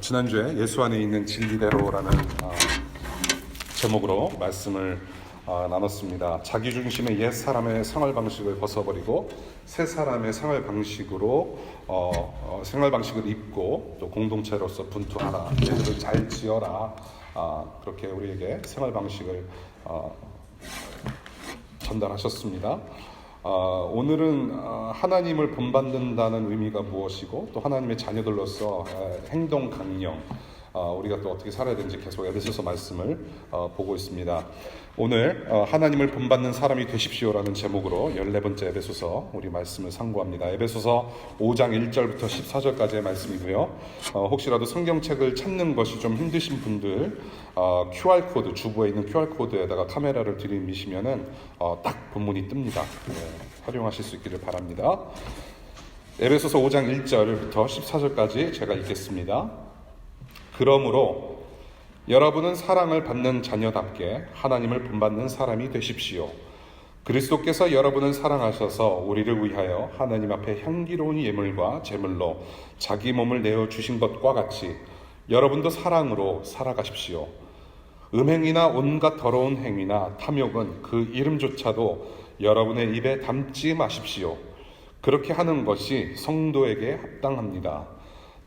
지난주에 예수 안에 있는 진리대로라는 제목으로 말씀을 나눴습니다. 자기중심의 옛 사람의 생활 방식을 벗어버리고 새 사람의 생활 방식으로 생활 방식을 입고 또 공동체로서 분투하라, 얘들을 잘 지어라, 그렇게 우리에게 생활 방식을 전달하셨습니다. 오늘은 하나님을 본받는다는 의미가 무엇이고 또 하나님의 자녀들로서 행동 강령, 우리가 또 어떻게 살아야 되는지 계속 에베소서 말씀을 보고 있습니다. 오늘 하나님을 본받는 사람이 되십시오라는 제목으로 14번째 에베소서 우리 말씀을 상고합니다. 에베소서 5장 1절부터 14절까지의 말씀이고요. 혹시라도 성경책을 찾는 것이 좀 힘드신 분들 QR코드, 주부에 있는 QR코드에다가 카메라를 들이미시면은 딱 본문이 뜹니다. 활용하실 수 있기를 바랍니다. 에베소서 5장 1절부터 14절까지 제가 읽겠습니다. 그러므로 여러분은 사랑을 받는 자녀답게 하나님을 본받는 사람이 되십시오. 그리스도께서 여러분을 사랑하셔서 우리를 위하여 하나님 앞에 향기로운 예물과 제물로 자기 몸을 내어주신 것과 같이 여러분도 사랑으로 살아가십시오. 음행이나 온갖 더러운 행위나 탐욕은 그 이름조차도 여러분의 입에 담지 마십시오. 그렇게 하는 것이 성도에게 합당합니다.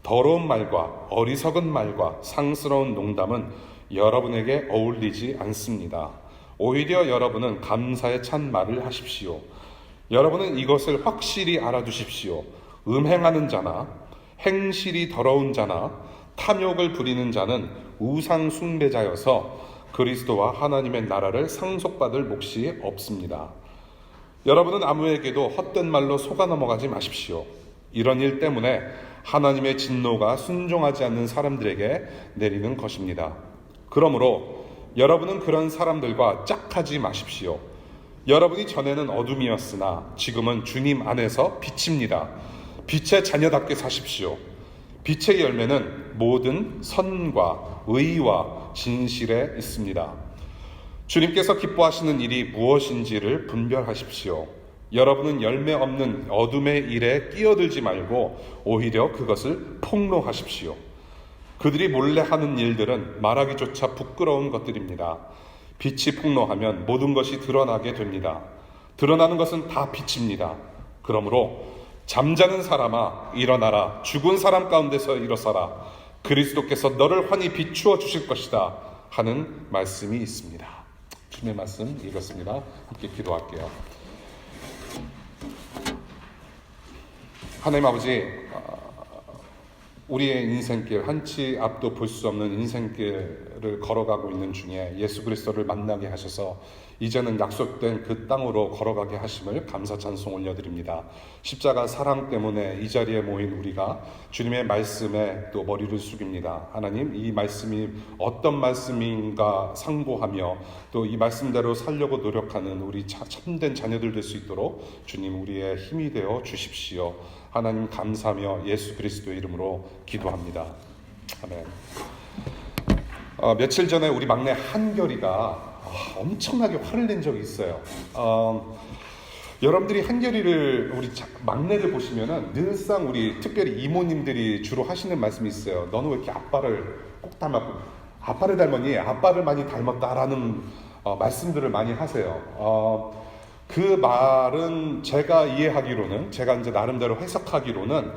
더러운 말과 어리석은 말과 상스러운 농담은 여러분에게 어울리지 않습니다. 오히려 여러분은 감사에 찬 말을 하십시오. 여러분은 이것을 확실히 알아두십시오. 음행하는 자나 행실이 더러운 자나 탐욕을 부리는 자는 우상 숭배자여서 그리스도와 하나님의 나라를 상속받을 몫이 없습니다. 여러분은 아무에게도 헛된 말로 속아 넘어가지 마십시오. 이런 일 때문에 하나님의 진노가 순종하지 않는 사람들에게 내리는 것입니다. 그러므로 여러분은 그런 사람들과 짝하지 마십시오. 여러분이 전에는 어둠이었으나 지금은 주님 안에서 빛입니다. 빛의 자녀답게 사십시오. 빛의 열매는 모든 선과 의와 진실에 있습니다. 주님께서 기뻐하시는 일이 무엇인지를 분별하십시오. 여러분은 열매 없는 어둠의 일에 끼어들지 말고 오히려 그것을 폭로하십시오. 그들이 몰래 하는 일들은 말하기조차 부끄러운 것들입니다. 빛이 폭로하면 모든 것이 드러나게 됩니다. 드러나는 것은 다 빛입니다. 그러므로 잠자는 사람아 일어나라. 죽은 사람 가운데서 일어서라. 그리스도께서 너를 환히 비추어 주실 것이다 하는 말씀이 있습니다. 주님의 말씀 읽었습니다. 함께 기도할게요. 하나님 아버지, 우리의 인생길, 한치 앞도 볼 수 없는 인생길을 걸어가고 있는 중에 예수 그리스도를 만나게 하셔서 이제는 약속된 그 땅으로 걸어가게 하심을 감사 찬송 올려드립니다. 십자가 사랑 때문에 이 자리에 모인 우리가 주님의 말씀에 또 머리를 숙입니다. 하나님, 이 말씀이 어떤 말씀인가 상고하며 또 이 말씀대로 살려고 노력하는 우리 참된 자녀들 될 수 있도록 주님 우리의 힘이 되어 주십시오. 하나님 감사하며 예수 그리스도의 이름으로 기도합니다. 아멘. 며칠 전에 우리 막내 한결이가 엄청나게 화를 낸 적이 있어요. 여러분들이 한결이를 우리 막내를 보시면은 늘상 우리 특별히 이모님들이 주로 하시는 말씀이 있어요. 너는 왜 이렇게 아빠를 꼭 닮았고, 아빠를 닮았니? 아빠를 많이 닮았다라는 말씀들을 많이 하세요. 그 말은 제가 이해하기로는, 제가 이제 나름대로 해석하기로는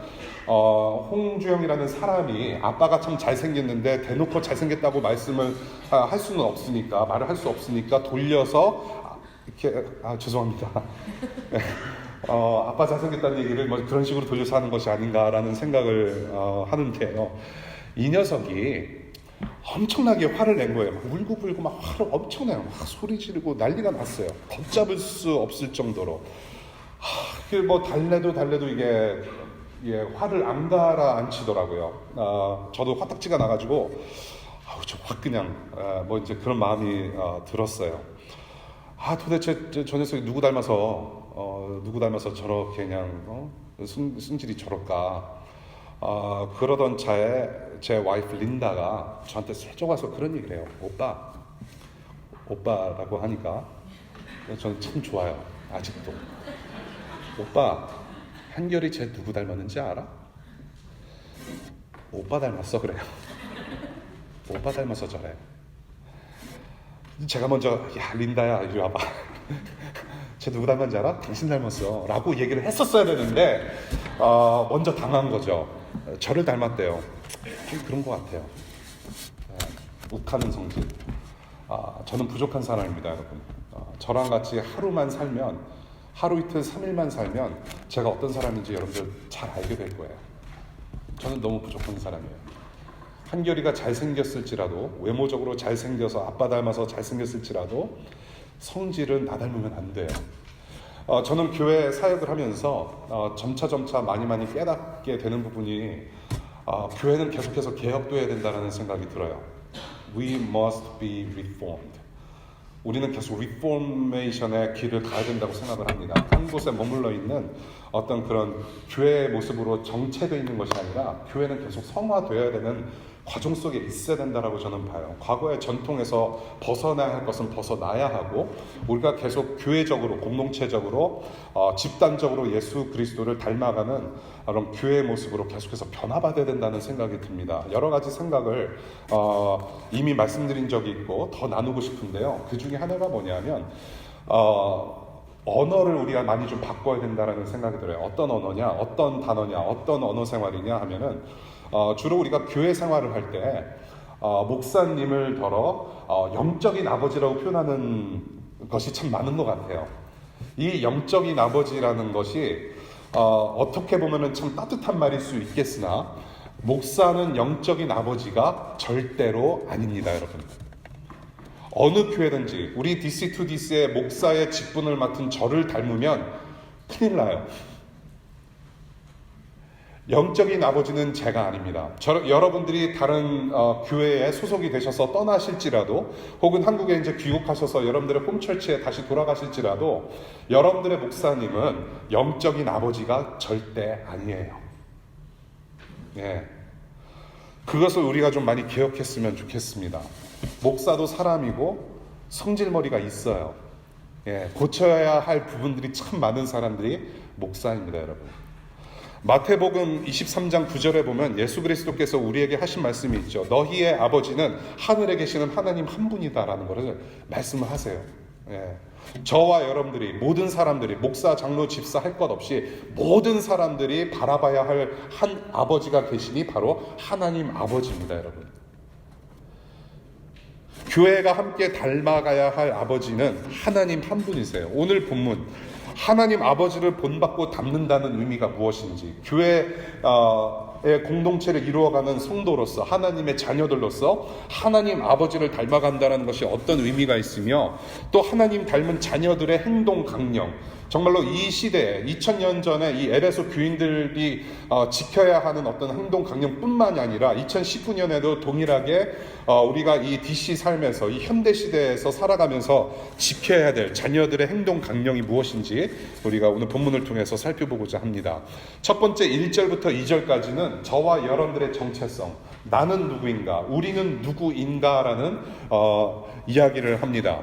홍주영이라는 사람이 아빠가 참 잘생겼는데 대놓고 잘생겼다고 말씀을 할 수는 없으니까, 말을 할 수 없으니까 돌려서 이렇게 죄송합니다. 아빠 잘생겼다는 얘기를 뭐 그런 식으로 돌려서 하는 것이 아닌가라는 생각을 하는데요. 이 녀석이 엄청나게 화를 낸 거예요. 막 울고불고 막 화를 엄청 내요. 막 소리 지르고 난리가 났어요. 걷잡을 수 없을 정도로. 뭐 달래도 이게 화를 안 가라앉히더라고요. 저도 화딱지가 나가지고 저 확 그냥 뭐 이제 그런 마음이 들었어요. 도대체 저 녀석이 누구 닮아서 저렇게 그냥 승질이 저럴까? 그러던 차에 제 와이프 린다가 저한테 슬쩍 와서 그런 얘기를 해요. 오빠라고 하니까 저는 참 좋아요. 아직도. 오빠, 한결이 쟤 누구 닮았는지 알아? 오빠 닮았어 그래요. 오빠 닮아서 저래. 제가 먼저 야 린다야 이리 와봐. 쟤 누구 닮았는지 알아? 당신 닮았어 라고 얘기를 했었어야 되는데 먼저 당한 거죠. 저를 닮았대요. 좀 그런 것 같아요. 욱하는 성질. 저는 부족한 사람입니다 여러분. 저랑 같이 하루만 살면, 하루 이틀 3일만 살면 제가 어떤 사람인지 여러분들 잘 알게 될 거예요. 저는 너무 부족한 사람이에요. 한결이가 잘생겼을지라도, 외모적으로 잘생겨서 아빠 닮아서 잘생겼을지라도 성질은 나 닮으면 안 돼요. 저는 교회 사역을 하면서 점차 많이 깨닫게 되는 부분이 교회는 계속해서 개혁도 해야 된다는 생각이 들어요. We must be reformed. 우리는 계속 리포메이션의 길을 가야 된다고 생각을 합니다. 한 곳에 머물러 있는 어떤 그런 교회의 모습으로 정체되어 있는 것이 아니라 교회는 계속 성화되어야 되는 과정 속에 있어야 된다라고 저는 봐요. 과거의 전통에서 벗어나야 할 것은 벗어나야 하고, 우리가 계속 교회적으로, 공동체적으로, 집단적으로 예수 그리스도를 닮아가는 그런 교회의 모습으로 계속해서 변화받아야 된다는 생각이 듭니다. 여러 가지 생각을 이미 말씀드린 적이 있고 더 나누고 싶은데요. 그 중에 하나가 뭐냐면 언어를 우리가 많이 좀 바꿔야 된다는 생각이 들어요. 어떤 언어냐, 어떤 단어냐, 어떤 언어 생활이냐 하면은 주로 우리가 교회 생활을 할 때 목사님을 영적인 아버지라고 표현하는 것이 참 많은 것 같아요. 이 영적인 아버지라는 것이 어떻게 보면은 참 따뜻한 말일 수 있겠으나 목사는 영적인 아버지가 절대로 아닙니다, 여러분. 어느 교회든지 우리 DC2DC의 목사의 직분을 맡은 저를 닮으면 큰일 나요. 영적인 아버지는 제가 아닙니다. 여러분들이 다른 교회에 소속이 되셔서 떠나실지라도, 혹은 한국에 이제 귀국하셔서 여러분들의 홈처치에 다시 돌아가실지라도, 여러분들의 목사님은 영적인 아버지가 절대 아니에요. 예. 그것을 우리가 좀 많이 기억했으면 좋겠습니다. 목사도 사람이고 성질머리가 있어요. 예. 고쳐야 할 부분들이 참 많은 사람들이 목사입니다, 여러분. 마태복음 23장 9절에 보면 예수 그리스도께서 우리에게 하신 말씀이 있죠. 너희의 아버지는 하늘에 계시는 하나님 한 분이다라는 것을 말씀을 하세요. 예. 저와 여러분들이, 모든 사람들이, 목사, 장로, 집사 할 것 없이 모든 사람들이 바라봐야 할 한 아버지가 계시니 바로 하나님 아버지입니다, 여러분. 교회가 함께 닮아가야 할 아버지는 하나님 한 분이세요. 오늘 본문 하나님 아버지를 본받고 닮는다는 의미가 무엇인지, 교회의 공동체를 이루어가는 성도로서, 하나님의 자녀들로서 하나님 아버지를 닮아간다는 것이 어떤 의미가 있으며, 또 하나님 닮은 자녀들의 행동 강령, 정말로 이 시대에 2000년 전에 이 에베소 교인들이 지켜야 하는 어떤 행동 강령뿐만이 아니라 2019년에도 동일하게 우리가 이 DC 삶에서, 이 현대 시대에서 살아가면서 지켜야 될 자녀들의 행동 강령이 무엇인지 우리가 오늘 본문을 통해서 살펴보고자 합니다. 첫 번째 1절부터 2절까지는 저와 여러분들의 정체성, 나는 누구인가, 우리는 누구인가라는 이야기를 합니다.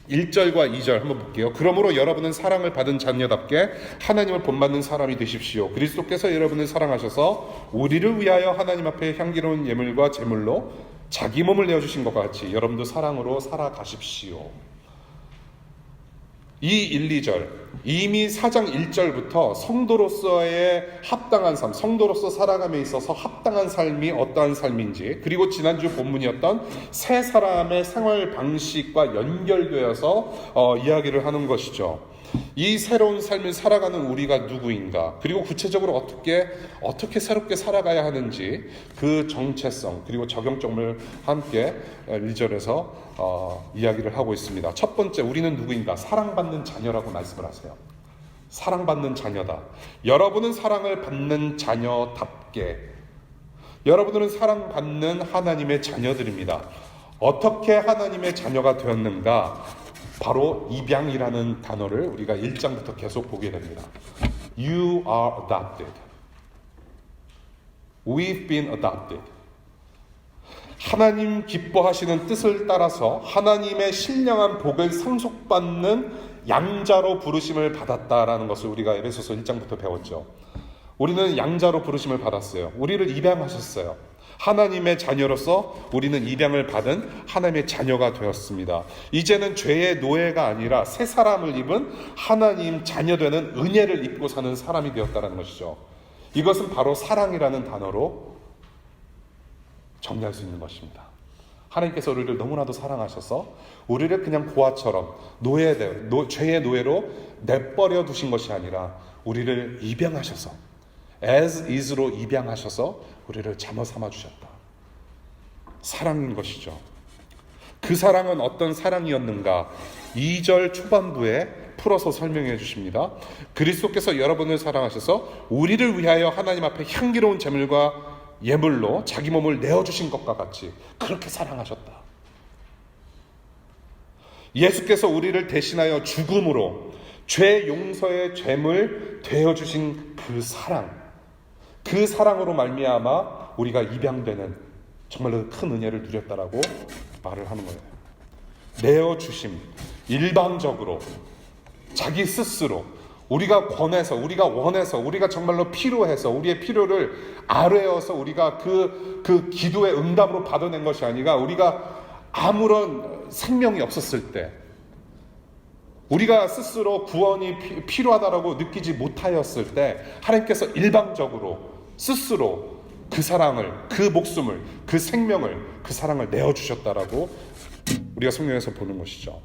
1절과 2절 한번 볼게요. 그러므로 여러분은 사랑을 받은 자녀답게 하나님을 본받는 사람이 되십시오. 그리스도께서 여러분을 사랑하셔서 우리를 위하여 하나님 앞에 향기로운 예물과 제물로 자기 몸을 내어주신 것과 같이 여러분도 사랑으로 살아가십시오. 이 1, 2절, 이미 4장 1절부터 성도로서의 합당한 삶, 성도로서 살아감에 있어서 합당한 삶이 어떠한 삶인지, 그리고 지난주 본문이었던 새 사람의 생활 방식과 연결되어서 이야기를 하는 것이죠. 이 새로운 삶을 살아가는 우리가 누구인가, 그리고 구체적으로 어떻게 새롭게 살아가야 하는지, 그 정체성 그리고 적용점을 함께 1절에서 이야기를 하고 있습니다. 첫 번째, 우리는 누구인가? 사랑받는 자녀라고 말씀을 하세요. 사랑받는 자녀다. 여러분은 사랑을 받는 자녀답게, 여러분들은 사랑받는 하나님의 자녀들입니다. 어떻게 하나님의 자녀가 되었는가? 바로 입양이라는 단어를 우리가 1장부터 계속 보게 됩니다. You are adopted. We've been adopted. 하나님 기뻐하시는 뜻을 따라서 하나님의 신령한 복을 상속받는 양자로 부르심을 받았다라는 것을 우리가 에베소서 1장부터 배웠죠. 우리는 양자로 부르심을 받았어요. 우리를 입양하셨어요. 하나님의 자녀로서 우리는 입양을 받은 하나님의 자녀가 되었습니다. 이제는 죄의 노예가 아니라 새 사람을 입은 하나님 자녀되는 은혜를 입고 사는 사람이 되었다는 것이죠. 이것은 바로 사랑이라는 단어로 정리할 수 있는 것입니다. 하나님께서 우리를 너무나도 사랑하셔서 우리를 그냥 고아처럼 죄의 노예로 내버려 두신 것이 아니라 우리를 입양하셔서 as is로 입양하셔서 우리를 자녀 삼아 주셨다. 사랑인 것이죠. 그 사랑은 어떤 사랑이었는가? 2절 초반부에 풀어서 설명해 주십니다. 그리스도께서 여러분을 사랑하셔서 우리를 위하여 하나님 앞에 향기로운 제물과 예물로 자기 몸을 내어주신 것과 같이 그렇게 사랑하셨다. 예수께서 우리를 대신하여 죽음으로 죄 용서의 죄물 되어주신 그 사랑으로 말미암아 우리가 입양되는 정말로 큰 은혜를 누렸다라고 말을 하는 거예요. 내어주심, 일방적으로 자기 스스로 우리가 권해서, 우리가 원해서, 우리가 정말로 필요해서, 우리의 필요를 아뢰어서 우리가 그 기도의 응답으로 받아낸 것이 아니라 우리가 아무런 생명이 없었을 때, 우리가 스스로 구원이 필요하다라고 느끼지 못하였을 때 하나님께서 일방적으로 스스로 그 사랑을, 그 목숨을, 그 생명을, 그 사랑을 내어주셨다라고 우리가 성경에서 보는 것이죠.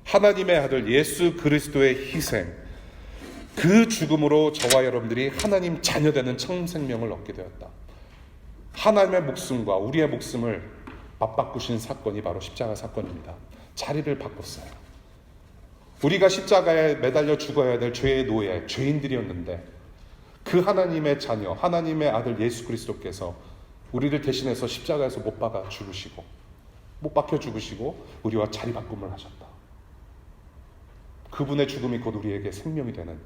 하나님의 아들 예수 그리스도의 희생, 그 죽음으로 저와 여러분들이 하나님 자녀되는 처음 생명을 얻게 되었다. 하나님의 목숨과 우리의 목숨을 맞바꾸신 사건이 바로 십자가 사건입니다. 자리를 바꿨어요. 우리가 십자가에 매달려 죽어야 될 죄의 노예, 죄인들이었는데 그 하나님의 자녀, 하나님의 아들 예수 그리스도께서 우리를 대신해서 십자가에서 못 박혀 죽으시고 우리와 자리 바꿈을 하셨다. 그분의 죽음이 곧 우리에게 생명이 되는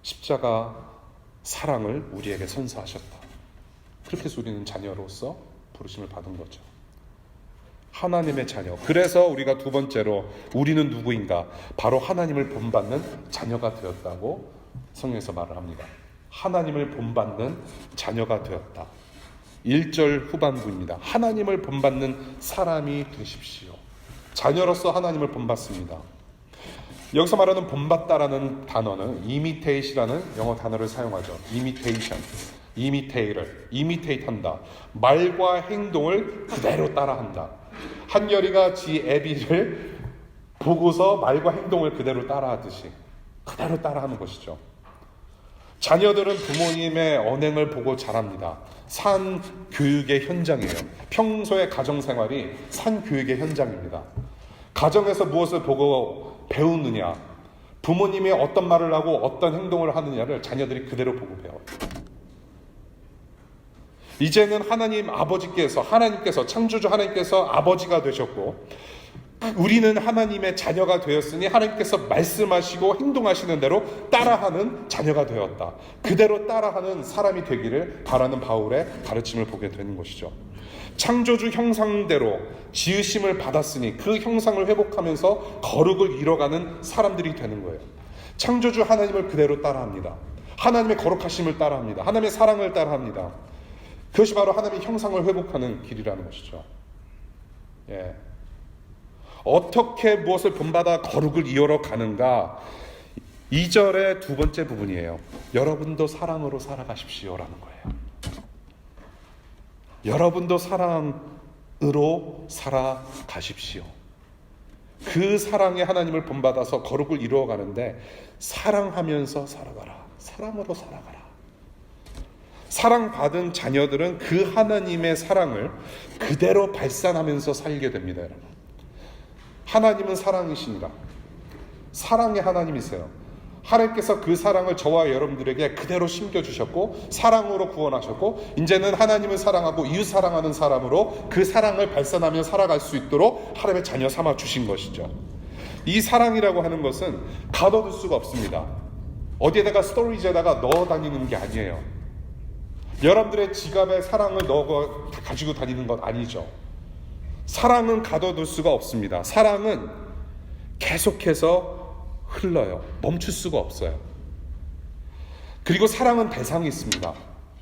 십자가 사랑을 우리에게 선사하셨다. 그렇게 해서 우리는 자녀로서 부르심을 받은 거죠. 하나님의 자녀. 그래서 우리가 두 번째로 우리는 누구인가? 바로 하나님을 본받는 자녀가 되었다고 성경에서 말을 합니다. 하나님을 본받는 자녀가 되었다. 1절 후반부입니다. 하나님을 본받는 사람이 되십시오. 자녀로서 하나님을 본받습니다. 여기서 말하는 본받다라는 단어는 imitate이라는 영어 단어를 사용하죠. imitation, imitate 한다. 말과 행동을 그대로 따라한다. 한여리가 지 애비를 보고서 말과 행동을 그대로 따라하듯이 그대로 따라하는 것이죠. 자녀들은 부모님의 언행을 보고 자랍니다. 산 교육의 현장이에요. 평소의 가정생활이 산 교육의 현장입니다. 가정에서 무엇을 보고 배우느냐, 부모님이 어떤 말을 하고 어떤 행동을 하느냐를 자녀들이 그대로 보고 배워요. 이제는 하나님께서 창조주 하나님께서 아버지가 되셨고 우리는 하나님의 자녀가 되었으니 하나님께서 말씀하시고 행동하시는 대로 따라하는 자녀가 되었다. 그대로 따라하는 사람이 되기를 바라는 바울의 가르침을 보게 되는 것이죠. 창조주 형상대로 지으심을 받았으니 그 형상을 회복하면서 거룩을 이뤄가는 사람들이 되는 거예요. 창조주 하나님을 그대로 따라합니다. 하나님의 거룩하심을 따라합니다. 하나님의 사랑을 따라합니다. 그것이 바로 하나님의 형상을 회복하는 길이라는 것이죠. 예. 어떻게 무엇을 본받아 거룩을 이어러 가는가? 2절의 두 번째 부분이에요. 여러분도 사랑으로 살아가십시오라는 거예요. 여러분도 사랑으로 살아가십시오. 그 사랑의 하나님을 본받아서 거룩을 이루어 가는데 사랑하면서 살아가라. 사랑으로 살아가라. 사랑받은 자녀들은 그 하나님의 사랑을 그대로 발산하면서 살게 됩니다, 여러분. 하나님은 사랑이시니라. 사랑의 하나님이세요. 하나님께서 그 사랑을 저와 여러분들에게 그대로 심겨주셨고 사랑으로 구원하셨고 이제는 하나님을 사랑하고 이웃 사랑하는 사람으로 그 사랑을 발산하며 살아갈 수 있도록 하나님의 자녀 삼아 주신 것이죠. 이 사랑이라고 하는 것은 가둬둘 수가 없습니다. 어디에다가 스토리지에다가 넣어 다니는 게 아니에요. 여러분들의 지갑에 사랑을 넣어 가지고 다니는 것 아니죠. 사랑은 가둬둘 수가 없습니다. 사랑은 계속해서 흘러요. 멈출 수가 없어요. 그리고 사랑은 대상이 있습니다.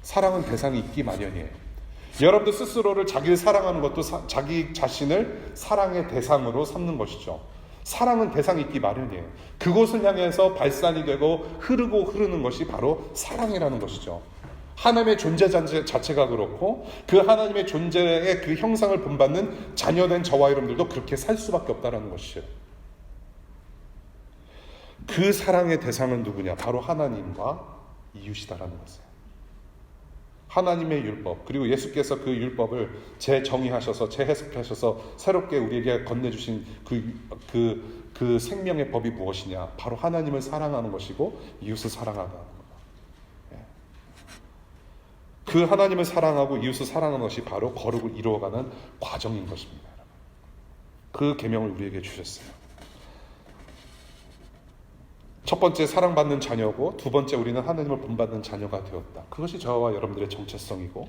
사랑은 대상이 있기 마련이에요. 여러분도 스스로를 자기를 사랑하는 것도 자기 자신을 사랑의 대상으로 삼는 것이죠. 사랑은 대상이 있기 마련이에요. 그곳을 향해서 발산이 되고 흐르는 것이 바로 사랑이라는 것이죠. 하나님의 존재 자체가 그렇고 그 하나님의 존재의 그 형상을 본받는 자녀된 저와 여러분들도 그렇게 살 수밖에 없다는 것이에요. 그 사랑의 대상은 누구냐? 바로 하나님과 이웃이다라는 것이에요. 하나님의 율법, 그리고 예수께서 그 율법을 재정의하셔서 재해석하셔서 새롭게 우리에게 건네주신 그 생명의 법이 무엇이냐? 바로 하나님을 사랑하는 것이고 이웃을 사랑하는 겁니다. 그 하나님을 사랑하고 이웃을 사랑하는 것이 바로 거룩을 이루어가는 과정인 것입니다. 그 계명을 우리에게 주셨어요. 첫 번째 사랑받는 자녀고, 두 번째 우리는 하나님을 본받는 자녀가 되었다. 그것이 저와 여러분들의 정체성이고,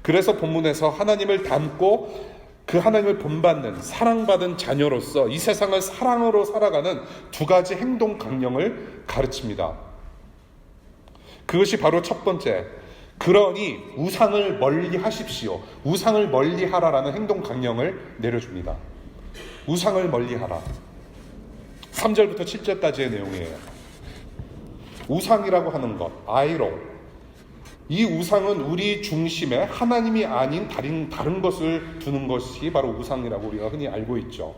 그래서 본문에서 하나님을 닮고 그 하나님을 본받는 사랑받은 자녀로서 이 세상을 사랑으로 살아가는 두 가지 행동 강령을 가르칩니다. 그것이 바로 첫 번째, 그러니 우상을 멀리 하십시오. 우상을 멀리 하라라는 행동 강령을 내려줍니다. 우상을 멀리 하라. 3절부터 7절까지의 내용이에요. 우상이라고 하는 것, 아이돌. 이 우상은 우리 중심에 하나님이 아닌 다른 것을 두는 것이 바로 우상이라고 우리가 흔히 알고 있죠.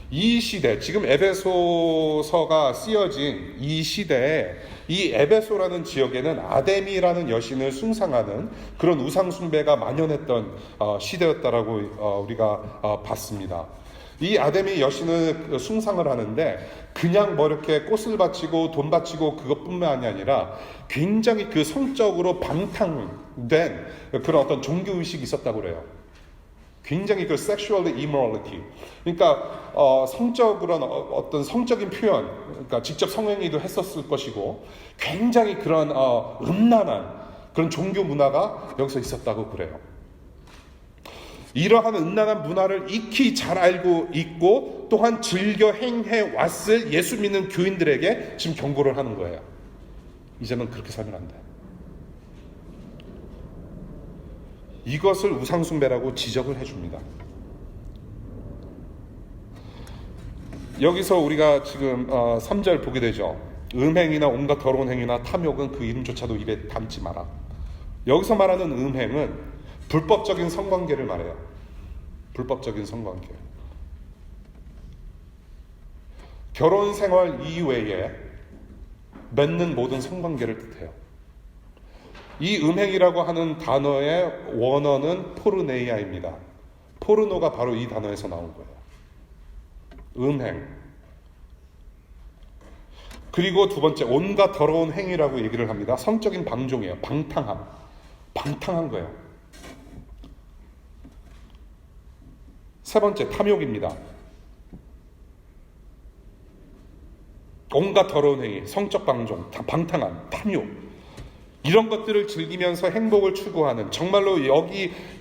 이 시대, 지금 에베소서가 쓰여진 이 시대에 이 에베소라는 지역에는 아데미라는 여신을 숭상하는 그런 우상 숭배가 만연했던 시대였다라고 우리가 봤습니다. 이 아데미 여신을 숭상을 하는데 그냥 뭐 이렇게 꽃을 바치고 돈 바치고 그것뿐만이 아니라 굉장히 그 성적으로 방탕된 그런 어떤 종교의식이 있었다고 그래요. 굉장히 그 sexual immorality, 그러니까 성적으로 어떤 성적인 표현, 그러니까 직접 성행위도 했었을 것이고 굉장히 그런 음란한 그런 종교 문화가 여기서 있었다고 그래요. 이러한 음란한 문화를 익히 잘 알고 있고 또한 즐겨 행해 왔을 예수 믿는 교인들에게 지금 경고를 하는 거예요. 이제는 그렇게 살면 안 돼. 이것을 우상숭배라고 지적을 해줍니다. 여기서 우리가 지금 3절 보게 되죠. 음행이나 온갖 더러운 행위나 탐욕은 그 이름조차도 입에 담지 마라. 여기서 말하는 음행은 불법적인 성관계를 말해요. 불법적인 성관계. 결혼 생활 이외에 맺는 모든 성관계를 뜻해요. 이 음행이라고 하는 단어의 원어는 포르네이아입니다. 포르노가 바로 이 단어에서 나온 거예요. 음행. 그리고 두 번째, 온갖 더러운 행위라고 얘기를 합니다. 성적인 방종이에요. 방탕함. 방탕한 거예요. 세 번째, 탐욕입니다. 온갖 더러운 행위, 성적 방종, 방탕함, 탐욕. 이런 것들을 즐기면서 행복을 추구하는, 정말로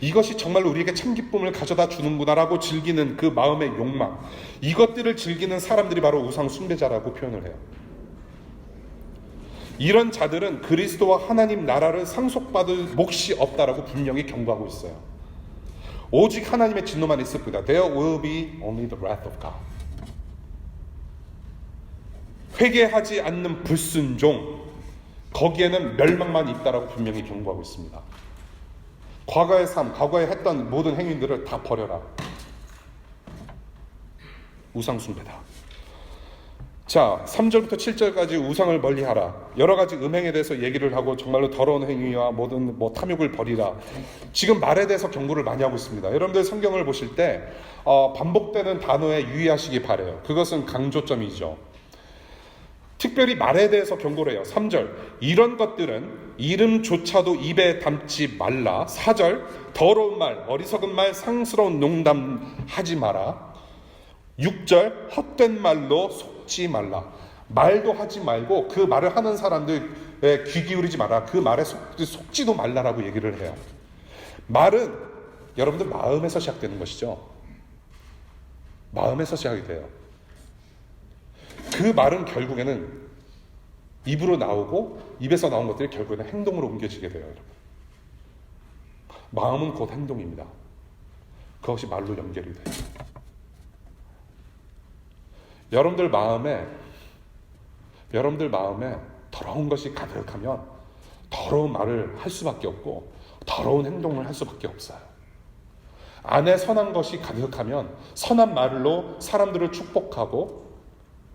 이것이 정말로 우리에게 참 기쁨을 가져다 주는구나라고 즐기는 그 마음의 욕망, 이것들을 즐기는 사람들이 바로 우상 숭배자라고 표현을 해요. 이런 자들은 그리스도와 하나님 나라를 상속받을 몫이 없다라고 분명히 경고하고 있어요. 오직 하나님의 진노만 있을 뿐이다. There will be only the wrath of God. 회개하지 않는 불순종, 거기에는 멸망만 있다라고 분명히 경고하고 있습니다. 과거의 삶, 과거에 했던 모든 행위들을 다 버려라. 우상 숭배다. 자, 3절부터 7절까지 우상을 멀리하라. 여러 가지 음행에 대해서 얘기를 하고 정말로 더러운 행위와 모든 탐욕을 버리라. 지금 말에 대해서 경고를 많이 하고 있습니다. 여러분들 성경을 보실 때 반복되는 단어에 유의하시기 바라요. 그것은 강조점이죠. 특별히 말에 대해서 경고를 해요. 3절, 이런 것들은 이름조차도 입에 담지 말라. 4절, 더러운 말, 어리석은 말, 상스러운 농담 하지 마라. 6절, 헛된 말로 속지 말라. 말도 하지 말고 그 말을 하는 사람들에 귀 기울이지 마라. 그 말에 속지도 말라라고 얘기를 해요. 말은 여러분들 마음에서 시작되는 것이죠. 마음에서 시작이 돼요. 그 말은 결국에는 입으로 나오고 입에서 나온 것들이 결국에는 행동으로 옮겨지게 돼요. 여러분. 마음은 곧 행동입니다. 그것이 말로 연결이 돼요. 여러분들 마음에 더러운 것이 가득하면 더러운 말을 할 수밖에 없고 더러운 행동을 할 수밖에 없어요. 안에 선한 것이 가득하면 선한 말로 사람들을 축복하고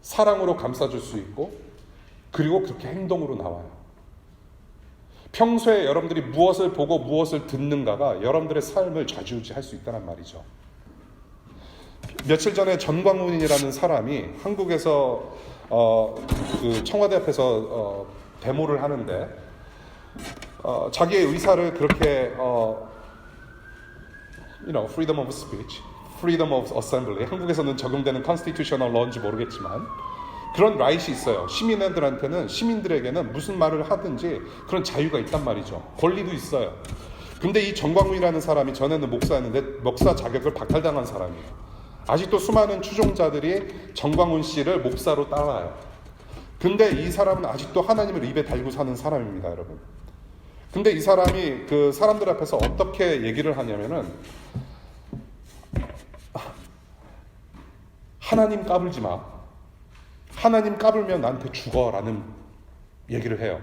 사랑으로 감싸줄 수 있고 그리고 그렇게 행동으로 나와요. 평소에 여러분들이 무엇을 보고 무엇을 듣는가가 여러분들의 삶을 좌지우지할 수 있다는 말이죠. 며칠 전에 전광훈이라는 사람이 한국에서 그 청와대 앞에서 데모를 하는데 자기의 의사를 그렇게 freedom of speech, freedom of assembly, 한국에서는 적용되는 constitutional law인지 모르겠지만 그런 라이트이 있어요. 시민들에게는 무슨 말을 하든지 그런 자유가 있단 말이죠. 권리도 있어요. 근데 이 전광훈이라는 사람이 전에는 목사였는데 목사 자격을 박탈당한 사람이에요. 아직도 수많은 추종자들이 전광훈 씨를 목사로 따라요. 근데 이 사람은 아직도 하나님을 입에 달고 사는 사람입니다, 여러분. 근데 이 사람이 그 사람들 앞에서 어떻게 얘기를 하냐면은 하나님 까불지 마. 하나님 까불면 나한테 죽어라는 얘기를 해요.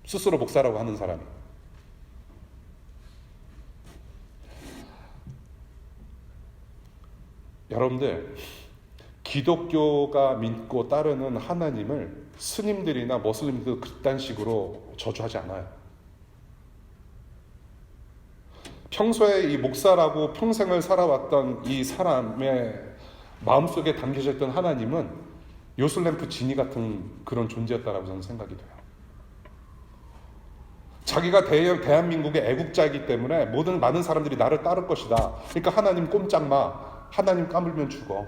스스로 목사라고 하는 사람이. 여러분들, 기독교가 믿고 따르는 하나님을 스님들이나 머슬림들 그딴 식으로 저주하지 않아요. 평소에 이 목사라고 평생을 살아왔던 이 사람의 마음속에 담겨져 있던 하나님은 요술램프 지니 같은 그런 존재였다라고 저는 생각이 돼요. 자기가 대한민국의 애국자이기 때문에 많은 사람들이 나를 따를 것이다. 그러니까 하나님 꼼짝 마. 하나님 까물면 죽어.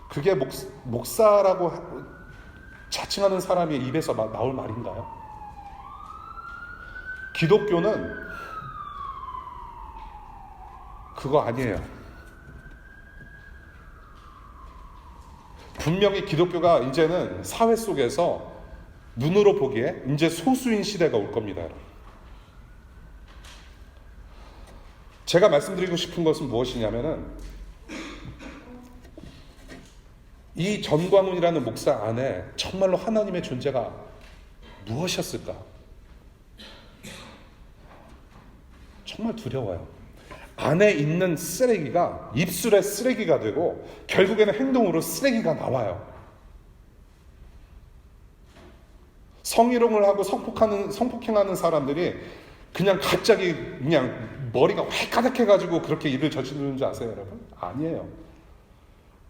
그게 목사라고 자칭하는 사람의 입에서 나올 말인가요? 기독교는 그거 아니에요. 분명히 기독교가 이제는 사회 속에서 눈으로 보기에 이제 소수인 시대가 올 겁니다. 제가 말씀드리고 싶은 것은 무엇이냐면은 이 전광훈이라는 목사 안에 정말로 하나님의 존재가 무엇이었을까? 정말 두려워요. 안에 있는 쓰레기가 입술의 쓰레기가 되고 결국에는 행동으로 쓰레기가 나와요. 성희롱을 하고 성폭행하는 사람들이 그냥 갑자기 그냥 머리가 획가닥해가지고 그렇게 일을 저지르는 줄 아세요, 여러분? 아니에요.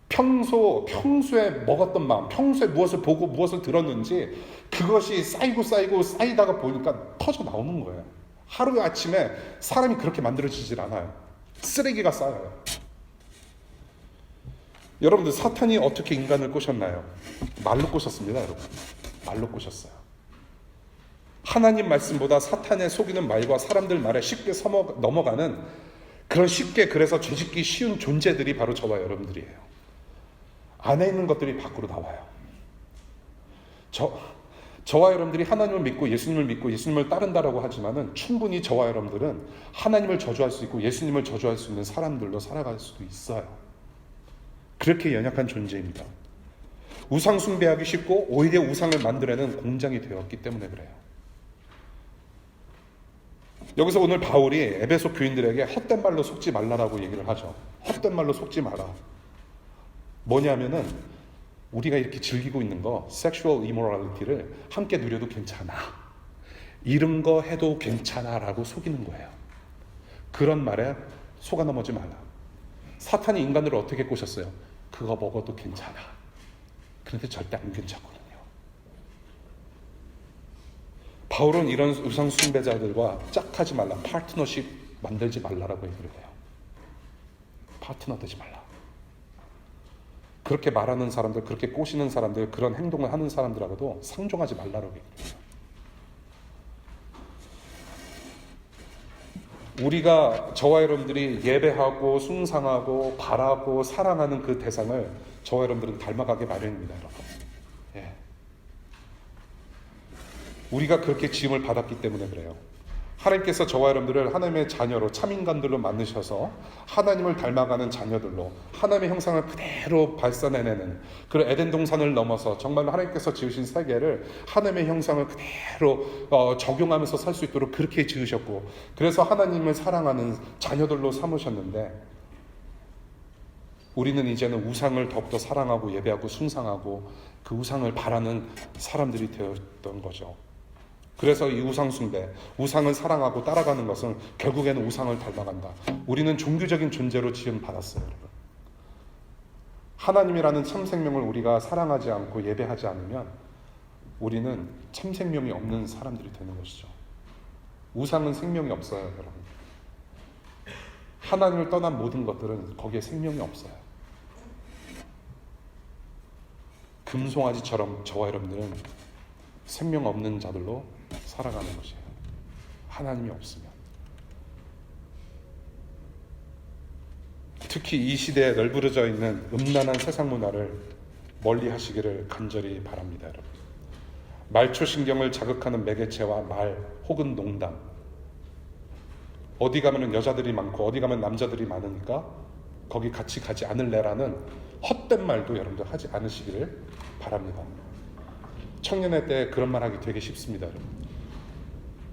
평소에 먹었던 마음, 평소에 무엇을 보고 무엇을 들었는지 그것이 쌓이다가 보니까 터져 나오는 거예요. 하루아침에 사람이 그렇게 만들어지질 않아요. 쓰레기가 쌓여요. 여러분들, 사탄이 어떻게 인간을 꼬셨나요? 말로 꼬셨습니다, 여러분. 말로 꼬셨어요. 하나님 말씀보다 사탄의 속이는 말과 사람들 말에 쉽게 넘어가는 그런 그래서 죄짓기 쉬운 존재들이 바로 저와 여러분들이에요. 안에 있는 것들이 밖으로 나와요. 저와 여러분들이 하나님을 믿고 예수님을 따른다라고 하지만은 충분히 저와 여러분들은 하나님을 저주할 수 있고 예수님을 저주할 수 있는 사람들로 살아갈 수도 있어요. 그렇게 연약한 존재입니다. 우상 숭배하기 쉽고 오히려 우상을 만들어내는 공장이 되었기 때문에 그래요. 여기서 오늘 바울이 에베소 교인들에게 헛된 말로 속지 말라라고 얘기를 하죠. 헛된 말로 속지 마라. 뭐냐면은 우리가 이렇게 즐기고 있는 거 섹슈얼 이모랄리티를 함께 누려도 괜찮아. 이런 거 해도 괜찮아 라고 속이는 거예요. 그런 말에 속아 넘어지 말라. 사탄이 인간들을 어떻게 꼬셨어요? 그거 먹어도 괜찮아. 그런데 절대 안 괜찮거든요. 바울은 이런 우상 숭배자들과 짝하지 말라, 파트너십 만들지 말라라고 얘기를 해요. 파트너 되지 말라. 그렇게 말하는 사람들, 그렇게 꼬시는 사람들, 그런 행동을 하는 사람들하고도 상종하지 말라라고 얘기를 해요. 우리가, 저와 여러분들이 예배하고 숭상하고 바라고 사랑하는 그 대상을 저와 여러분들은 닮아가게 마련입니다, 여러분. 예. 우리가 그렇게 지음을 받았기 때문에 그래요. 하나님께서 저와 여러분들을 하나님의 자녀로 참인간들로 만드셔서 하나님을 닮아가는 자녀들로 하나님의 형상을 그대로 발산해내는 그런 에덴 동산을 넘어서 정말로 하나님께서 지으신 세계를 하나님의 형상을 그대로 적용하면서 살 수 있도록 그렇게 지으셨고, 그래서 하나님을 사랑하는 자녀들로 삼으셨는데, 우리는 이제는 우상을 더욱더 사랑하고 예배하고 숭상하고 그 우상을 바라는 사람들이 되었던 거죠. 그래서 이 우상 숭배, 우상을 사랑하고 따라가는 것은 결국에는 우상을 닮아간다. 우리는 종교적인 존재로 지음 받았어요, 여러분. 하나님이라는 참 생명을 우리가 사랑하지 않고 예배하지 않으면 우리는 참 생명이 없는 사람들이 되는 것이죠. 우상은 생명이 없어요, 여러분. 하나님을 떠난 모든 것들은 거기에 생명이 없어요. 금송아지처럼 저와 여러분들은 생명 없는 자들로 살아가는 것이에요. 하나님이 없으면. 특히 이 시대에 널브러져 있는 음란한 세상 문화를 멀리 하시기를 간절히 바랍니다, 여러분. 말초신경을 자극하는 매개체와 말 혹은 농담. 어디 가면 여자들이 많고 어디 가면 남자들이 많으니까 거기 같이 가지 않을래라는 헛된 말도 여러분들 하지 않으시기를 바랍니다. 청년의 때 그런 말 하기 되게 쉽습니다, 여러분.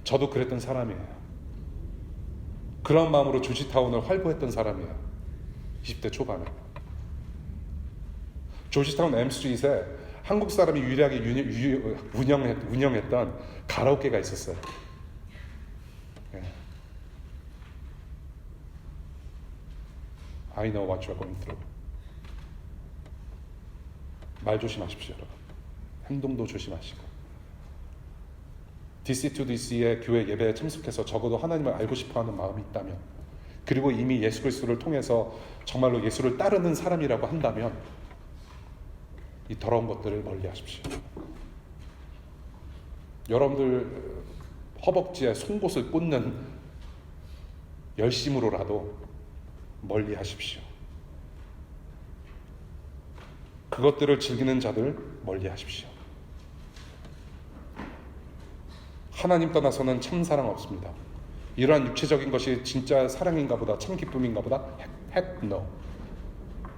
저도 그랬던 사람이에요. 그런 마음으로 조지타운을 활보했던 사람이에요. 20대 초반에. 조지타운 M 스트릿에 한국 사람이 유일하게 운영했던 가라오케가 있었어요. 예. I know what you're going through. 말 조심하십시오, 여러분. 행동도 조심하시고. DC2DC의 교회 예배에 참석해서 적어도 하나님을 알고 싶어하는 마음이 있다면, 그리고 이미 예수 그리스도를 통해서 정말로 예수를 따르는 사람이라고 한다면 이 더러운 것들을 멀리하십시오. 여러분들 허벅지에 송곳을 꽂는 열심으로라도 멀리하십시오. 그것들을 즐기는 자들 멀리하십시오. 하나님 떠나서는 참 사랑 없습니다. 이러한 육체적인 것이 진짜 사랑인가 보다, 참 기쁨인가 보다? heck no.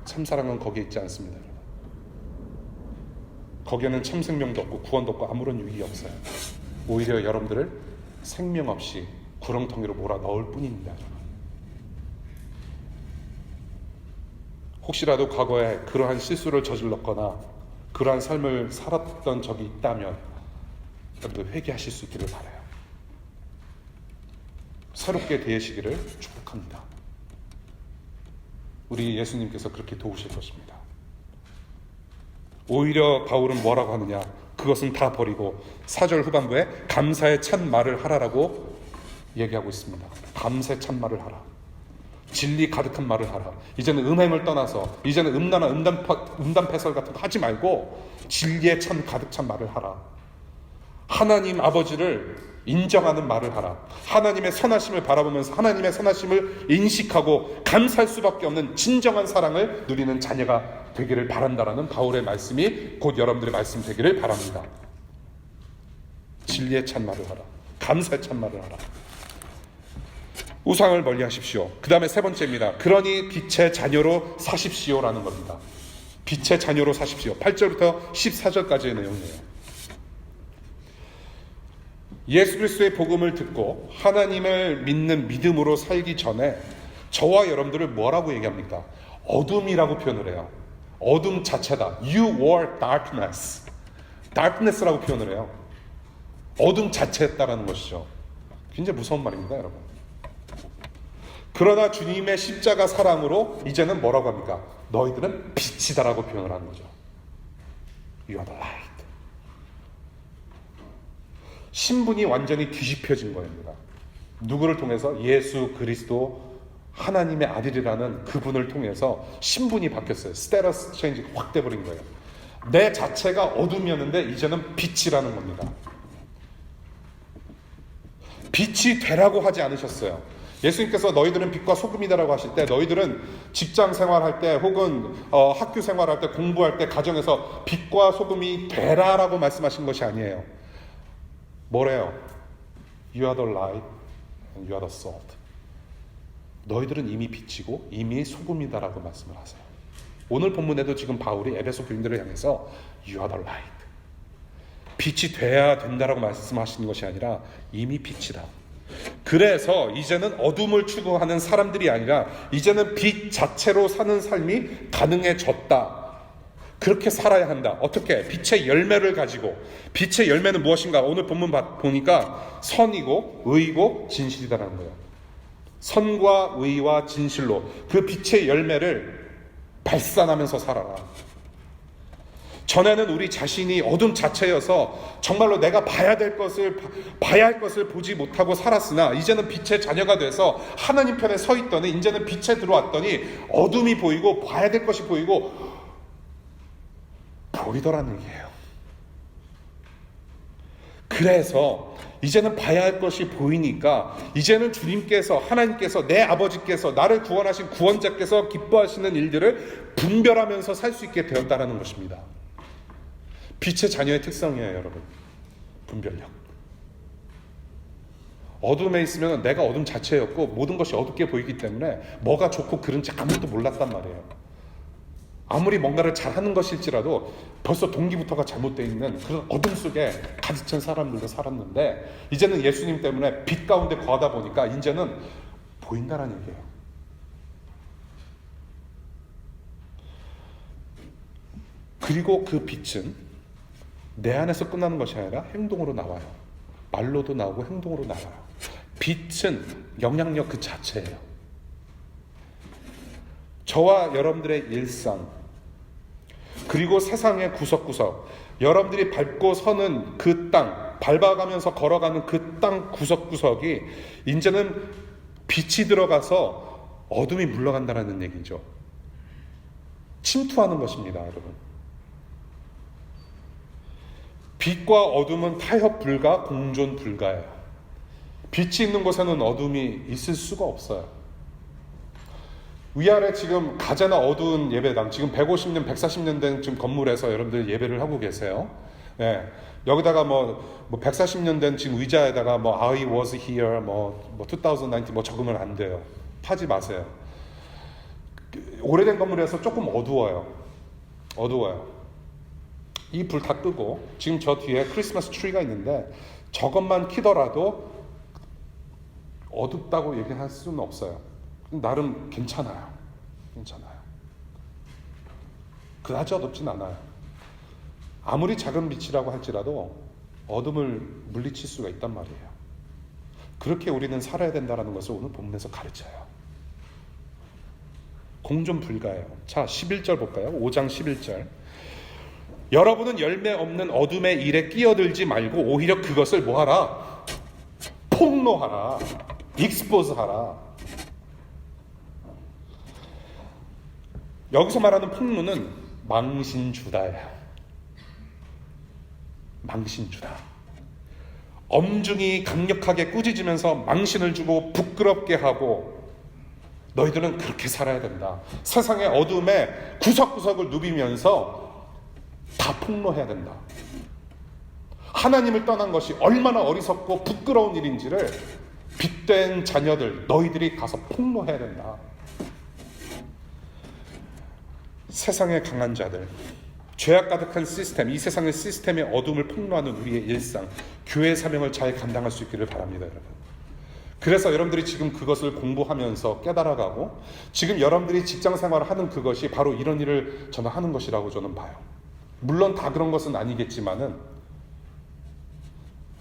참 사랑은 거기에 있지 않습니다. 거기에는 참 생명도 없고 구원도 없고 아무런 유익이 없어요. 오히려 여러분들을 생명 없이 구렁텅이로 몰아 넣을 뿐입니다. 혹시라도 과거에 그러한 실수를 저질렀거나 그러한 삶을 살았던 적이 있다면 여러분들 회개하실 수 있기를 바라요. 새롭게 되시기를 축복합니다. 우리 예수님께서 그렇게 도우실 것입니다. 오히려 바울은 뭐라고 하느냐? 그것은 다 버리고 4절 후반부에 감사의 찬 말을 하라라고 얘기하고 있습니다. 감사의 찬 말을 하라. 진리 가득한 말을 하라. 이제는 음행을 떠나서 이제는 음담패설 같은 거 하지 말고 진리의 참 가득 찬 말을 하라. 하나님 아버지를 인정하는 말을 하라. 하나님의 선하심을 바라보면서 하나님의 선하심을 인식하고 감사할 수밖에 없는 진정한 사랑을 누리는 자녀가 되기를 바란다라는 바울의 말씀이 곧 여러분들의 말씀 되기를 바랍니다. 진리의 찬 말을 하라. 감사의 찬 말을 하라. 우상을 멀리 하십시오. 그 다음에 세 번째입니다. 그러니 빛의 자녀로 사십시오라는 겁니다. 빛의 자녀로 사십시오. 8절부터 14절까지의 내용이에요. 예수 그리스도의 복음을 듣고 하나님을 믿는 믿음으로 살기 전에 저와 여러분들을 뭐라고 얘기합니까? 어둠이라고 표현을 해요. 어둠 자체다. You were darkness. darkness라고 표현을 해요. 어둠 자체였다라는 것이죠. 굉장히 무서운 말입니다, 여러분. 그러나 주님의 십자가 사랑으로 이제는 뭐라고 합니까? 너희들은 빛이다라고 표현을 하는 거죠. You are the light. 신분이 완전히 뒤집혀진 겁니다. 누구를 통해서? 예수 그리스도 하나님의 아들이라는 그분을 통해서 신분이 바뀌었어요. 스테러스 체인지가 확 돼버린 거예요. 내 자체가 어둠이었는데 이제는 빛이라는 겁니다. 빛이 되라고 하지 않으셨어요. 예수님께서 너희들은 빛과 소금이다라고 하실 때 너희들은 직장 생활할 때 혹은 학교 생활할 때 공부할 때 가정에서 빛과 소금이 되라라고 말씀하신 것이 아니에요. 뭐래요? You are the light and you are the salt. 너희들은 이미 빛이고 이미 소금이다라고 말씀을 하세요. 오늘 본문에도 지금 바울이 에베소 교인들을 향해서 You are the light. 빛이 돼야 된다라고 말씀하시는 것이 아니라 이미 빛이다. 그래서 이제는 어둠을 추구하는 사람들이 아니라 이제는 빛 자체로 사는 삶이 가능해졌다. 그렇게 살아야 한다. 어떻게? 빛의 열매를 가지고. 빛의 열매는 무엇인가? 오늘 본문 보니까 선이고 의이고 진실이다라는 거예요. 선과 의와 진실로 그 빛의 열매를 발산하면서 살아라. 전에는 우리 자신이 어둠 자체여서 정말로 내가 봐야 할 것을 보지 못하고 살았으나 이제는 빛의 자녀가 돼서 하나님 편에 서 있더니 이제는 빛에 들어왔더니 어둠이 보이고 봐야 될 것이 보이더라는 얘기예요. 그래서 이제는 봐야 할 것이 보이니까 이제는 주님께서 하나님께서 내 아버지께서 나를 구원하신 구원자께서 기뻐하시는 일들을 분별하면서 살 수 있게 되었다는 것입니다. 빛의 자녀의 특성이에요, 여러분. 분별력. 어둠에 있으면 내가 어둠 자체였고 모든 것이 어둡게 보이기 때문에 뭐가 좋고 그른지 아무것도 몰랐단 말이에요. 아무리 뭔가를 잘하는 것일지라도 벌써 동기부터가 잘못되어 있는 그런 어둠 속에 가득 찬 사람들도 살았는데 이제는 예수님 때문에 빛 가운데 거하다 보니까 이제는 보인다는 얘기예요. 그리고 그 빛은 내 안에서 끝나는 것이 아니라 행동으로 나와요. 말로도 나오고 행동으로 나와요. 빛은 영향력 그 자체예요. 저와 여러분들의 일상 그리고 세상의 구석구석 여러분들이 밟고 서는 그 땅 밟아가면서 걸어가는 그 땅 구석구석이 이제는 빛이 들어가서 어둠이 물러간다는 얘기죠. 침투하는 것입니다, 여러분. 빛과 어둠은 타협 불가, 공존 불가예요. 빛이 있는 곳에는 어둠이 있을 수가 없어요. 위아래 지금 가제나 어두운 예배당, 지금 150년, 140년 된 지금 건물에서 여러분들 예배를 하고 계세요. 네. 여기다가 140년 된 지금 의자에다가 I was here, 2019 적으면 안 돼요. 하지 마세요. 오래된 건물에서 조금 어두워요. 이 불 다 끄고 지금 저 뒤에 크리스마스 트리가 있는데 저것만 켜더라도 어둡다고 얘기할 수는 없어요. 나름 괜찮아요. 그다지 어둡진 않아요. 아무리 작은 빛이라고 할지라도 어둠을 물리칠 수가 있단 말이에요. 그렇게 우리는 살아야 된다는 것을 오늘 본문에서 가르쳐요. 공존 불가예요. 자, 11절 볼까요? 5장 11절. 여러분은 열매 없는 어둠의 일에 끼어들지 말고 오히려 그것을 뭐하라? 폭로하라. 익스포즈하라. 여기서 말하는 폭로는 망신주다예요. 망신주다. 엄중히 강력하게 꾸짖으면서 망신을 주고 부끄럽게 하고 너희들은 그렇게 살아야 된다. 세상의 어둠에 구석구석을 누비면서 다 폭로해야 된다. 하나님을 떠난 것이 얼마나 어리석고 부끄러운 일인지를 빛된 자녀들 너희들이 가서 폭로해야 된다. 세상의 강한 자들, 죄악 가득한 시스템, 이 세상의 시스템의 어둠을 폭로하는 우리의 일상, 교회의 사명을 잘 감당할 수 있기를 바랍니다, 여러분. 그래서 여러분들이 지금 그것을 공부하면서 깨달아가고 지금 여러분들이 직장 생활을 하는 그것이 바로 이런 일을 저는 하는 것이라고 저는 봐요. 물론 다 그런 것은 아니겠지만은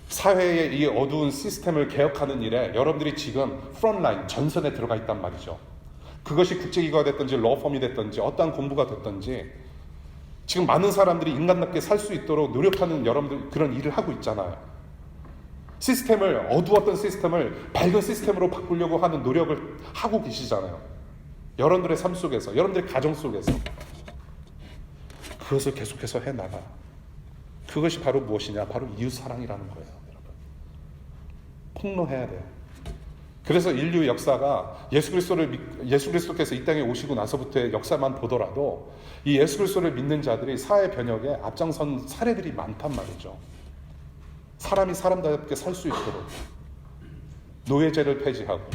사회의 이 어두운 시스템을 개혁하는 일에 여러분들이 지금 프론트라인, 전선에 들어가 있단 말이죠. 그것이 국제기구가 됐든지 러펌이 됐든지 어떠한 공부가 됐든지 지금 많은 사람들이 인간답게 살 수 있도록 노력하는 여러분들 그런 일을 하고 있잖아요. 시스템을, 어두웠던 시스템을 밝은 시스템으로 바꾸려고 하는 노력을 하고 계시잖아요. 여러분들의 삶 속에서, 여러분들의 가정 속에서 그것을 계속해서 해나가. 그것이 바로 무엇이냐? 바로 이웃사랑이라는 거예요, 여러분. 폭로해야 돼요. 그래서 인류 역사가 예수 그리스도께서 이 땅에 오시고 나서부터의 역사만 보더라도 이 예수 그리스도를 믿는 자들이 사회 변혁에 앞장선 사례들이 많단 말이죠. 사람이 사람답게 살 수 있도록 노예제를 폐지하고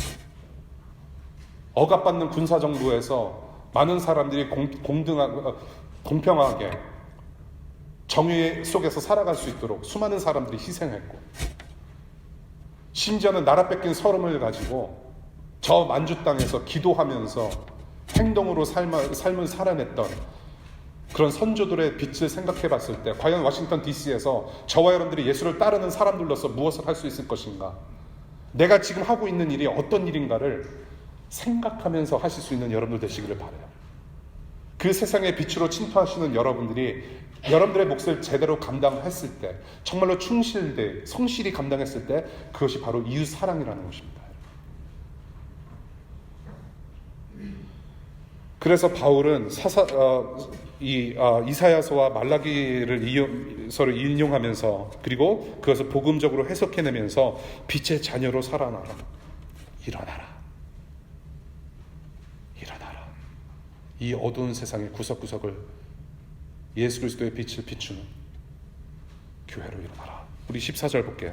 억압받는 군사정부에서 많은 사람들이 공평하게 정의 속에서 살아갈 수 있도록 수많은 사람들이 희생했고, 심지어는 나라 뺏긴 서름을 가지고 저 만주 땅에서 기도하면서 행동으로 삶을 살아냈던 그런 선조들의 빛을 생각해 봤을 때 과연 워싱턴 DC에서 저와 여러분들이 예수를 따르는 사람들로서 무엇을 할 수 있을 것인가, 내가 지금 하고 있는 일이 어떤 일인가를 생각하면서 하실 수 있는 여러분들 되시기를 바라요. 그 세상의 빛으로 침투하시는 여러분들이 여러분들의 몫을 제대로 감당했을 때, 정말로 성실히 감당했을 때, 그것이 바로 이웃 사랑이라는 것입니다. 그래서 바울은 이사야서와 말라기서를 인용하면서, 그리고 그것을 복음적으로 해석해내면서 빛의 자녀로 살아나라, 일어나라, 이 어두운 세상의 구석구석을 예수 그리스도의 빛을 비추는 교회로 일어나라. 우리 14절 볼게요.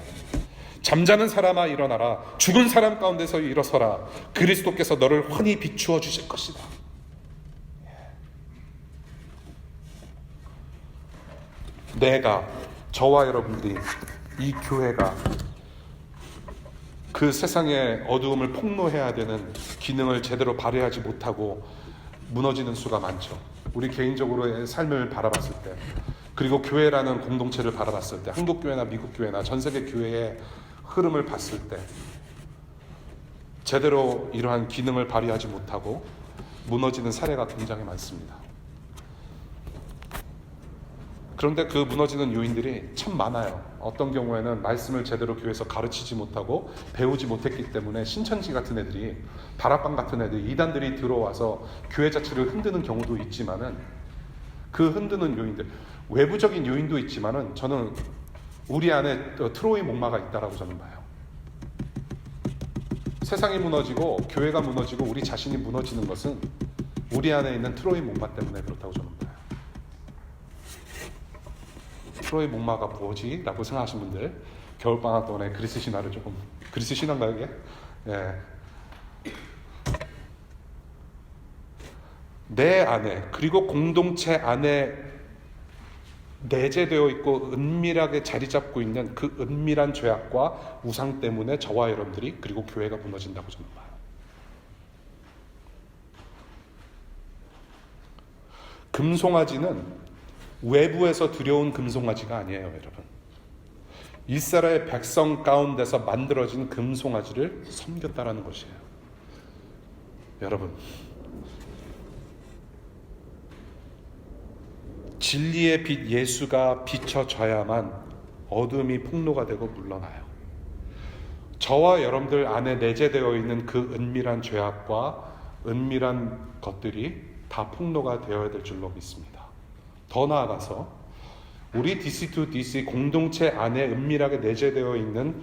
잠자는 사람아 일어나라, 죽은 사람 가운데서 일어서라, 그리스도께서 너를 환히 비추어 주실 것이다. 저와 여러분들이, 이 교회가 그 세상의 어두움을 폭로해야 되는 기능을 제대로 발휘하지 못하고 무너지는 수가 많죠. 우리 개인적으로의 삶을 바라봤을 때, 그리고 교회라는 공동체를 바라봤을 때, 한국교회나 미국교회나 전세계 교회의 흐름을 봤을 때 제대로 이러한 기능을 발휘하지 못하고 무너지는 사례가 굉장히 많습니다. 그런데 그 무너지는 요인들이 참 많아요. 어떤 경우에는 말씀을 제대로 교회에서 가르치지 못하고 배우지 못했기 때문에 신천지 같은 애들이, 다락방 같은 애들, 이단들이 들어와서 교회 자체를 흔드는 경우도 있지만은, 그 흔드는 요인들, 외부적인 요인도 있지만은 저는 우리 안에 트로이 목마가 있다라고 저는 봐요. 세상이 무너지고 교회가 무너지고 우리 자신이 무너지는 것은 우리 안에 있는 트로이 목마 때문에 그렇다고 저는 봐요. 트로이 목마가 뭐지? 라고 생각하신 분들, 겨울방학 동안에 그리스 신화를 조금, 그리스 신화인가요 이게? 예. 내 안에, 그리고 공동체 안에 내재되어 있고 은밀하게 자리 잡고 있는 그 은밀한 죄악과 우상 때문에 저와 여러분들이, 그리고 교회가 무너진다고 저는 봐요. 금송아지는 외부에서 들여온 금송아지가 아니에요, 여러분. 이스라엘 백성 가운데서 만들어진 금송아지를 섬겼다라는 것이에요. 여러분, 진리의 빛 예수가 비춰져야만 어둠이 폭로가 되고 물러나요. 저와 여러분들 안에 내재되어 있는 그 은밀한 죄악과 은밀한 것들이 다 폭로가 되어야 될 줄로 믿습니다. 더 나아가서 우리 DC2DC 공동체 안에 은밀하게 내재되어 있는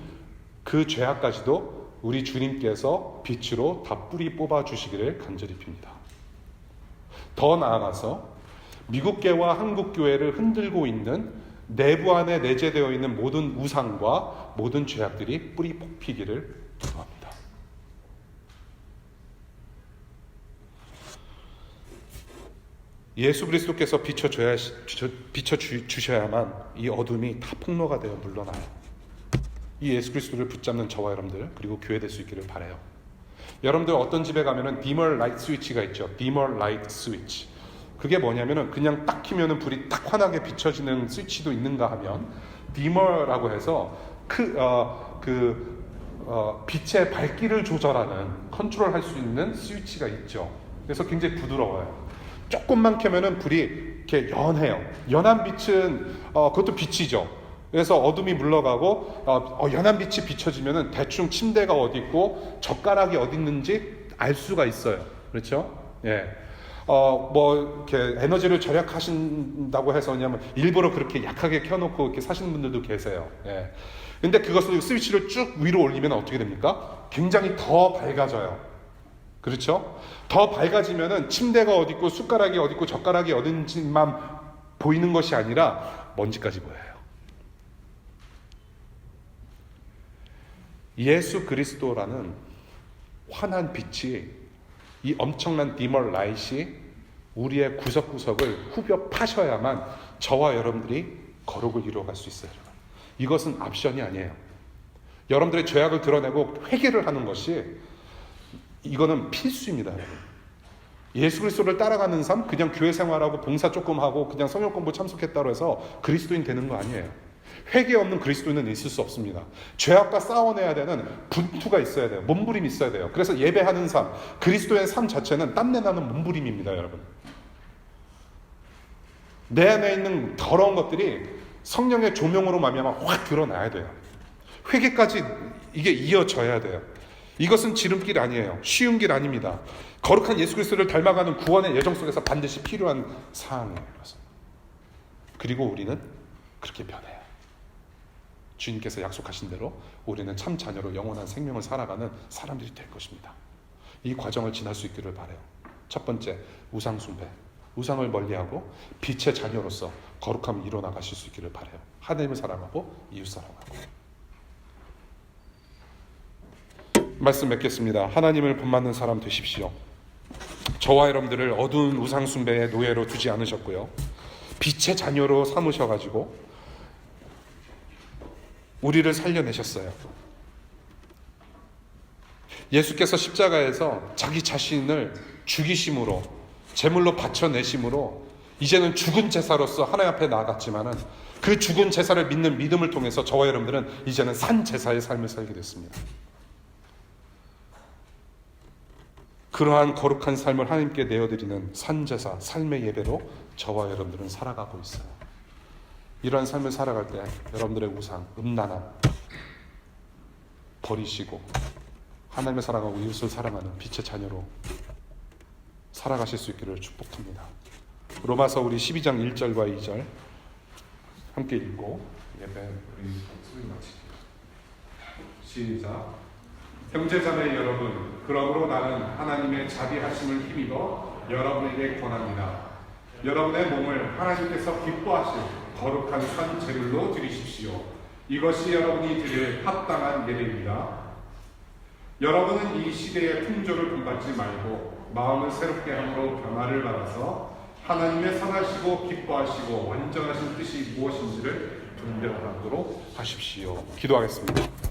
그 죄악까지도 우리 주님께서 빛으로 다 뿌리 뽑아 주시기를 간절히 빕니다. 더 나아가서 미국교회와 한국교회를 흔들고 있는 내부 안에 내재되어 있는 모든 우상과 모든 죄악들이 뿌리 뽑히기를 기도합니다. 예수 그리스도께서 비춰주셔야만 이 어둠이 다 폭로가 되어 물러나요. 이 예수 그리스도를 붙잡는 저와 여러분들, 그리고 교회 될 수 있기를 바라요. 여러분들 어떤 집에 가면은 디머 라이트 스위치가 있죠. 디머 라이트 스위치. 그게 뭐냐면은 그냥 딱 키면은 불이 딱 환하게 비춰지는 스위치도 있는가 하면, 디머라고 해서 빛의 밝기를 조절하는, 컨트롤할 수 있는 스위치가 있죠. 그래서 굉장히 부드러워요. 조금만 켜면은 불이 이렇게 연해요. 연한 빛은 그것도 빛이죠. 그래서 어둠이 물러가고 연한 빛이 비춰지면은 대충 침대가 어디 있고 젓가락이 어디 있는지 알 수가 있어요. 그렇죠? 예. 이렇게 에너지를 절약하신다고 해서 그냥 일부러 그렇게 약하게 켜놓고 이렇게 사시는 분들도 계세요. 예. 근데 그것을 스위치를 쭉 위로 올리면 어떻게 됩니까? 굉장히 더 밝아져요. 그렇죠? 더 밝아지면은 침대가 어디 있고 숟가락이 어디 있고 젓가락이 어딘지만 보이는 것이 아니라 먼지까지 보여요. 예수 그리스도라는 환한 빛이, 이 엄청난 디머 라이트이 우리의 구석구석을 후벼 파셔야만 저와 여러분들이 거룩을 이루어갈 수 있어요. 이것은 옵션이 아니에요. 여러분들의 죄악을 드러내고 회개를 하는 것이, 이거는 필수입니다. 예수 그리스도를 따라가는 삶, 그냥 교회 생활하고 봉사 조금 하고 그냥 성경 공부 참석했다고 해서 그리스도인 되는 거 아니에요. 회개 없는 그리스도인은 있을 수 없습니다. 죄악과 싸워내야 되는 분투가 있어야 돼요. 몸부림이 있어야 돼요. 그래서 예배하는 삶, 그리스도의 삶 자체는 땀내나는 몸부림입니다, 여러분. 내 안에 있는 더러운 것들이 성령의 조명으로 말미암아 확 드러나야 돼요. 회개까지 이게 이어져야 돼요. 이것은 지름길 아니에요. 쉬운 길 아닙니다. 거룩한 예수 그리스도를 닮아가는 구원의 예정 속에서 반드시 필요한 사항이에요. 그리고 우리는 그렇게 변해요. 주님께서 약속하신 대로 우리는 참 자녀로 영원한 생명을 살아가는 사람들이 될 것입니다. 이 과정을 지날 수 있기를 바라요. 첫 번째, 우상 숭배. 우상을 멀리하고 빛의 자녀로서 거룩함을 이뤄나가실 수 있기를 바라요. 하나님을 사랑하고 이웃 사랑하고. 말씀 맺겠습니다. 하나님을 본받는 사람 되십시오. 저와 여러분들을 어두운 우상 숭배의 노예로 두지 않으셨고요, 빛의 자녀로 삼으셔가지고 우리를 살려내셨어요. 예수께서 십자가에서 자기 자신을 죽이심으로, 제물로 바쳐내심으로 이제는 죽은 제사로서 하나님 앞에 나아갔지만은, 그 죽은 제사를 믿는 믿음을 통해서 저와 여러분들은 이제는 산 제사의 삶을 살게 됐습니다. 그러한 거룩한 삶을 하나님께 내어드리는 산제사, 삶의 예배로 저와 여러분들은 살아가고 있어요. 이러한 삶을 살아갈 때 여러분들의 우상, 음란함 버리시고 하나님을 사랑하고 이웃을 사랑하는 빛의 자녀로 살아가실 수 있기를 축복합니다. 로마서 우리 12장 1절과 2절 함께 읽고 예배 우리 수리 마칠게요. 시작. 형제자매 여러분, 그러므로 나는 하나님의 자비하심을 힘입어 여러분에게 권합니다. 여러분의 몸을 하나님께서 기뻐하실 거룩한 산 제물로 드리십시오. 이것이 여러분이 드릴 합당한 예배입니다. 여러분은 이 시대의 풍조를 본받지 말고 마음을 새롭게 함으로 변화를 받아서 하나님의 선하시고 기뻐하시고 완전하신 뜻이 무엇인지를 분별하도록 하십시오. 기도하겠습니다.